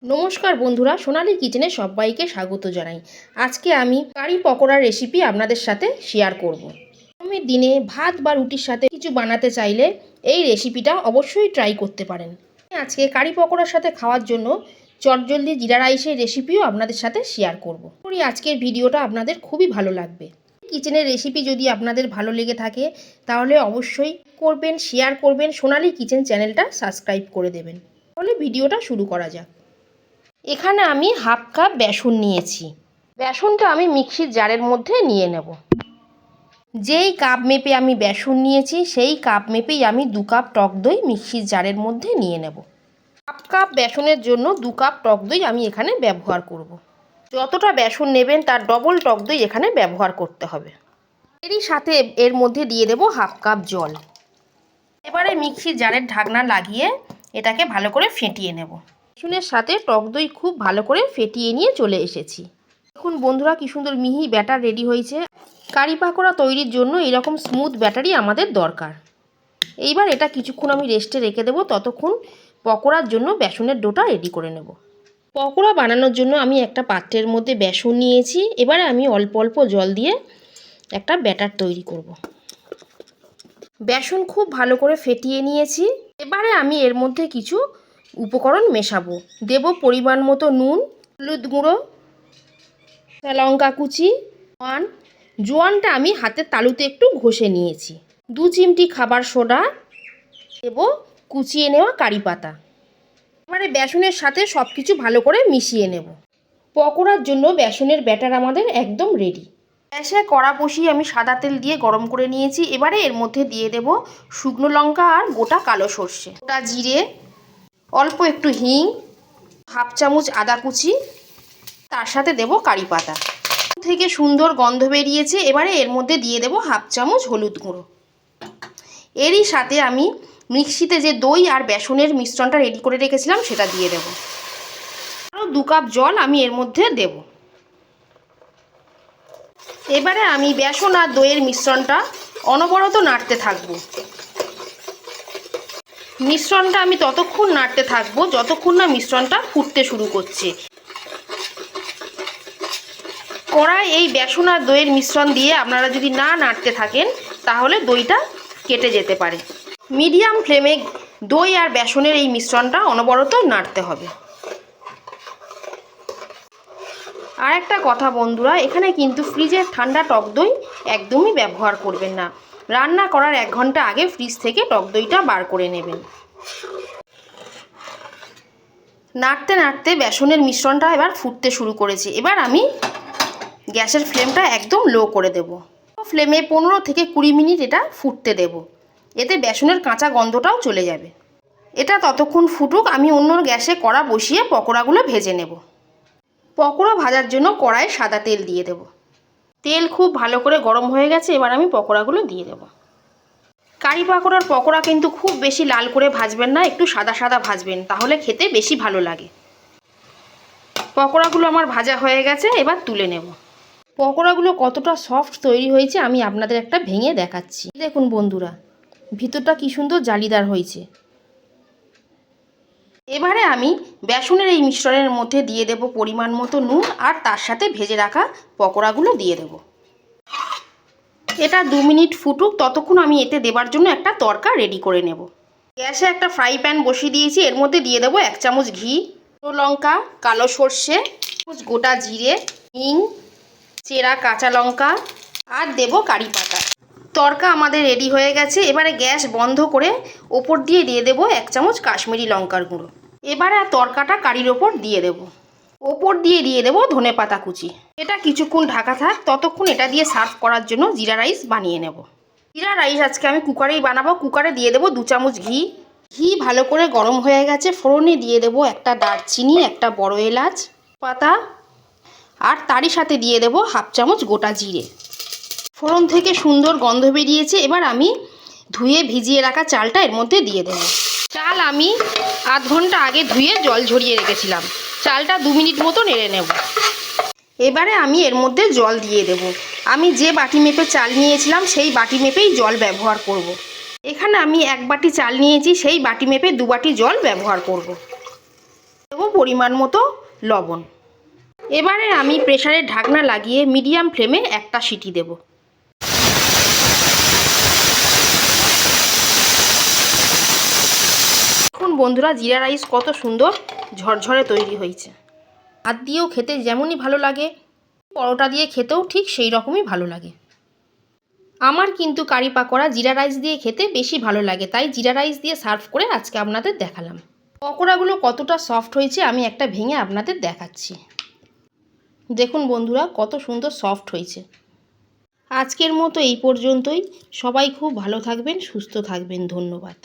নমস্কার বন্ধুরা, সোনালী কিচেনে সবাইকে স্বাগত জানাই। আজকে আমি কারি পকোড়ার রেসিপি আপনাদের সাথে শেয়ার করব। গরমের দিনে ভাত বা রুটির সাথে কিছু বানাতে চাইলে এই রেসিপিটা অবশ্যই ট্রাই করতে পারেন। আজকে কারি পকোড়ার সাথে খাওয়ার জন্য চটজলদি জিরা রাইসের রেসিপিও আপনাদের সাথে শেয়ার করব। আজকের ভিডিওটা আপনাদের খুবই ভালো লাগবে। কিচেনের রেসিপি যদি আপনাদের ভালো লেগে থাকে তাহলে অবশ্যই করবেন, শেয়ার করবেন, সোনালী কিচেন চ্যানেলটা সাবস্ক্রাইব করে দেবেন। তাহলে ভিডিওটা শুরু করা যাক। এখানে আমি হাফ কাপ বেসন নিয়েছি। বেসনটা আমি মিক্সির জারের মধ্যে নিয়ে নেব। যেই কাপ মেপে আমি বেসন নিয়েছি সেই কাপ মেপেই আমি 2 কাপ টক দই মিক্সির জারের মধ্যে নিয়ে নেব। হাফ কাপ বেসনের জন্য 2 কাপ টক দই আমি এখানে ব্যবহার করব। যতটা বেসন নেবেন তার ডবল টক দই এখানে ব্যবহার করতে হবে। এরই সাথে এর মধ্যে দিয়ে দেব হাফ কাপ জল। এবারে মিক্সির জারের ঢাকনা লাগিয়ে এটাকে ভালো করে ফেটিয়ে নেব। বেসনের সাথে টক দই খুব ভালো করে ফেটিয়ে নিয়ে চলে এসেছি। দেখুন বন্ধুরা, কি সুন্দর মিহি ব্যাটার রেডি হয়েছে। কারি পাকোড়া তৈরির জন্য এরকম স্মুথ ব্যাটারই আমাদের দরকার। এইবার এটা কিছুক্ষণ আমি রেস্টে রেখে দেবো, ততক্ষণ পকোড়ার জন্য বেসনের ডোটা রেডি করে নেব। পকোড়া বানানোর জন্য আমি একটা পাত্রের মধ্যে বেসন নিয়েছি। এবারে আমি অল্প অল্প জল দিয়ে একটা ব্যাটার তৈরি করব। বেসন খুব ভালো করে ফেটিয়ে নিয়েছি। এবারে আমি এর মধ্যে কিছু উপকরণ মেশাবো। দেব পরিমাণ মতো নুন, হলুদ গুঁড়ো, লঙ্কা কুচি, জোয়ানটা আমি হাতের তালুতে একটু ঘষে নিয়েছি, 2 চিমটি খাবার সোডা, দেব কুচিয়ে নেওয়া কারি পাতা। এবারে বেসনের সাথে সব কিছু ভালো করে মিশিয়ে নেব। পকোড়ার জন্য বেসনের ব্যাটার আমাদের একদম রেডি। গ্যাসে কড়া বসিয়ে আমি সাদা তেল দিয়ে গরম করে নিয়েছি। এবারে এর মধ্যে দিয়ে দেব শুকনো লঙ্কা আর গোটা কালো সর্ষে, গোটা জিরে, অল্প একটু হিং, হাফ চামচ আদা কুচি, তার সাথে দেব কারি পাতা। থেকে সুন্দর গন্ধ বেরিয়েছে। এবারে এর মধ্যে দিয়ে দেব হাফ চামচ হলুদ গুঁড়ো। এরই সাথে আমি মিক্সিতে যে দই আর বেসনের মিশ্রণটা রেডি করে রেখেছিলাম সেটা দিয়ে দেব। আরও 2 কাপ জল আমি এর মধ্যে দেব। এবারে আমি বেসন আর দইয়ের মিশ্রণটা অনবরত নাড়তে থাকবো। মিশ্রণটা আমি ততক্ষণ নাড়তে থাকবো যতক্ষণ না মিশ্রণটা ফুটতে শুরু করছে। কড়াই এই বেসন আর দইয়ের মিশ্রণ দিয়ে আপনারা যদি না নাড়তে থাকেন তাহলে দইটা কেটে যেতে পারে। মিডিয়াম ফ্লেমে দই আর বেসনের এই মিশ্রণটা অনবরত নাড়তে হবে। আর একটা কথা বন্ধুরা, এখানে কিন্তু ফ্রিজের ঠান্ডা টক দই একদমই ব্যবহার করবেন না। রান্না করার 1 ঘন্টা আগে ফ্রিজ থেকে টক দইটা বার করে নেবেন। নাড়তে নাড়তে বেসনের মিশ্রণটা এবার ফুটতে শুরু করেছে। এবার আমি গ্যাসের ফ্লেমটা একদম লো করে দেব। ফ্লেমে 15 থেকে 20 মিনিট এটা ফুটতে দেব। এতে বেসনের কাঁচা গন্ধটাও চলে যাবে। এটা ততক্ষণ ফুটুক, আমি অন্য গ্যাসে কড়া বসিয়ে পকোড়াগুলো ভেজে নেব। পকোড়া ভাজার জন্য কড়াইয়ে সাদা তেল দিয়ে দেব। তেল খুব ভালো করে গরম হয়ে গেছে। এবার আমি পকোড়াগুলো দিয়ে দেব। কারি পাকোড়ার পকোড়া কিন্তু খুব বেশি লাল করে ভাজবেন না, একটু সাদা সাদা ভাজবেন, তাহলে খেতে বেশি ভালো লাগে। পকোড়াগুলো আমার ভাজা হয়ে গেছে, এবার তুলে নেব। পকোড়াগুলো কতটা সফট তৈরি হয়েছে আমি আপনাদের একটা ভেঙে দেখাচ্ছি। দেখুন বন্ধুরা, ভিতরটা কি সুন্দর জালিদার হয়েছে। এবারে আমি বেসনের এই মিশ্রণের মধ্যে দিয়ে দেব পরিমাণ মতো নুন আর তার সাথে ভেজে রাখা পকোড়াগুলো দিয়ে দেব। এটা 2 মিনিট ফুটুক, ততক্ষণ আমি এতে দেবার জন্য একটা তড়কা রেডি করে নেব। গ্যাসে একটা ফ্রাই প্যান বসিয়ে দিয়েছি। এর মধ্যে দিয়ে দেব 1 চামচ ঘি, শুকনো লঙ্কা, কালো সর্ষে, গোটা জিরে, হিং, চেরা কাঁচা লঙ্কা আর দেব কারি পাতা। তড়কা আমাদের রেডি হয়ে গেছে। এবারে গ্যাস বন্ধ করে ওপর দিয়ে দেব 1 চামচ কাশ্মীরি লঙ্কার গুঁড়ো। এবারে তড়কাটা কারির ওপর দিয়ে দেব। ওপর দিয়ে দেব ধনেপাতা কুচি। এটা কিছুক্ষণ ঢাকা থাক, ততক্ষণ এটা দিয়ে সার্ভ করার জন্য জিরা রাইস বানিয়ে নেব। জিরা রাইস আজকে আমি কুকারেই বানাবো। কুকারে দিয়ে দেব 2 চামচ ঘি। ঘি ভালো করে গরম হয়ে গেছে। ফোড়নে দিয়ে দেব একটা দারচিনি, একটা বড় এলাচ পাতা আর তারই সাথে দিয়ে দেব হাফ চামচ গোটা জিরে। ফোড়ন থেকে সুন্দর গন্ধ বেরিয়েছে। এবার আমি ধুয়ে ভিজিয়ে রাখা চালটা এর মধ্যে দিয়ে দেব। চাল আমি আধ ঘন্টা আগে ধুয়ে জল ঝরিয়ে রেখেছিলাম। চালটা 2 মিনিট মতো নেড়ে নেব। এবারে আমি এর মধ্যে জল দিয়ে দেব। আমি যে বাটি মেপে চাল নিয়েছিলাম সেই বাটি মেপেই জল ব্যবহার করব। এখানে আমি 1 বাটি চাল নিয়েছি, সেই বাটি মেপে 2 বাটি জল ব্যবহার করব। দেবো পরিমাণ মতো লবণ। এবারে আমি প্রেসারের ঢাকনা লাগিয়ে মিডিয়াম ফ্লেমে একটা সিটি দেব। দেখুন বন্ধুরা, জিরা রাইস কত সুন্দর ঝরঝরে তৈরি হয়েছে। ভাত দিয়েও খেতে যেমনই ভালো লাগে, পরোটা দিয়ে খেতেও ঠিক সেই রকমই ভালো লাগে। আমার কিন্তু কারি পাকোড়া জিরা রাইস দিয়ে খেতে বেশি ভালো লাগে, তাই জিরা রাইস দিয়ে সার্ভ করে আজকে আপনাদের দেখালাম। পকোড়াগুলো কতটা সফট হয়েছে আমি একটা ভেঙে আপনাদের দেখাচ্ছি। দেখুন বন্ধুরা, কত সুন্দর সফট হয়েছে। আজকের মতো এই পর্যন্তই। সবাই খুব ভালো থাকবেন, সুস্থ থাকবেন। ধন্যবাদ।